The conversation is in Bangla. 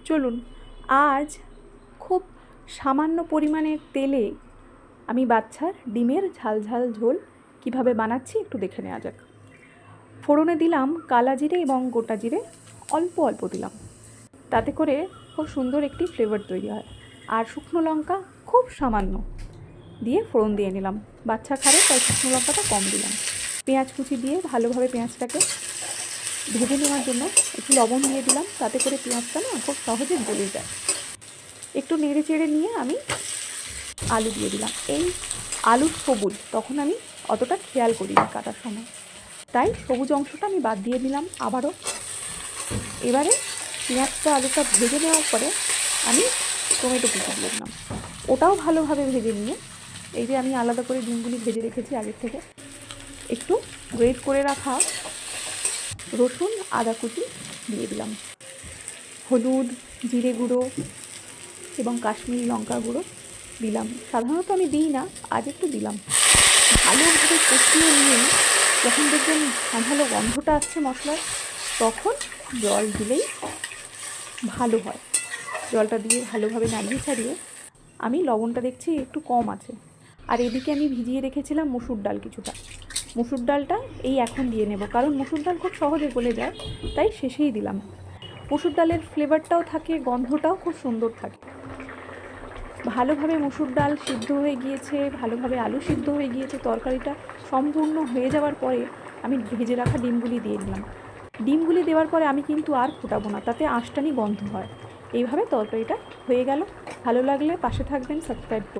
চলুন আজ খুব সামান্য পরিমাণের তেলে আমি বাচ্চার ডিমের ঝাল ঝাল ঝোল কিভাবে বানাচ্ছি একটু দেখে নেওয়া যাক। ফোড়নে দিলাম কালা জিরে এবং গোটা জিরে অল্প অল্প দিলাম, তাতে করে খুব সুন্দর একটি ফ্লেভার তৈরি হয়। আর শুকনো লঙ্কা খুব সামান্য দিয়ে ফোড়ন দিয়ে নিলাম, বাচ্চা খাবে তাই শুকনো লঙ্কাটা কম দিলাম। পেঁয়াজ কুচি দিয়ে ভালোভাবে পেঁয়াজটাকে ভেজে নেওয়ার জন্য একটু লবণ দিয়ে দিলাম, তাতে করে পেঁয়াজটা না খুব সহজে গলে যায়। একটু নেড়ে চেড়ে নিয়ে আমি আলু দিয়ে দিলাম। এই আলুর সবুজ তখন আমি অতটা খেয়াল করিনি কাটার সময়, তাই সবুজ অংশটা আমি বাদ দিয়ে দিলাম আবারও। এবারে পেঁয়াজটা আলুটা ভেজে নেওয়ার পরে আমি টমেটো কুচি দিয়ে দিলাম, ওটাও ভালোভাবে ভেজে নিয়ে এই যে আমি আলাদা করে ডিমগুলি ভেজে রেখেছি আগের থেকে, একটু গ্রেট করে রাখা রসুন আদা কুচি দিয়ে দিলাম, হলুদ জিরে গুঁড়ো এবং কাশ্মীরি লঙ্কা গুঁড়ো দিলাম। সাধারণত আমি দিই না, আজ একটু দিলাম। ভালোভাবে কষিয়ে নিয়ে যখন দেখবেন ভালো গন্ধটা আসছে মশলার, তখন জল দিলেই ভালো হয়। জলটা দিয়ে ভালোভাবে নাড়িয়ে ছাড়িয়ে আমি লবণটা দেখছি একটু কম আছে। আর এদিকে আমি ভিজিয়ে রেখেছিলাম মসুর ডাল কিছুটা, মসুর ডালটা এই এখন দিয়ে নেব, কারণ মসুর ডাল খুব সহজে গলে যায়, তাই শেষেই দিলাম। মসুর ডালের ফ্লেভারটাও থাকে, গন্ধটাও খুব সুন্দর থাকে। ভালোভাবে মসুর ডাল সিদ্ধ হয়ে গিয়েছে, ভালোভাবে আলু সিদ্ধ হয়ে গিয়েছে, তরকারিটা সম্পূর্ণ হয়ে যাওয়ার পরে আমি ভেজে রাখা ডিমগুলি দিয়ে দিলাম। ডিমগুলি দেওয়ার পরে আমি কিন্তু আর ফোটাবো না, তাতে আঁশটানি গন্ধ হয়। এইভাবে তরকারিটা হয়ে গেল। ভালো লাগলে পাশে থাকবেন, সাবস্ক্রাইব করুন।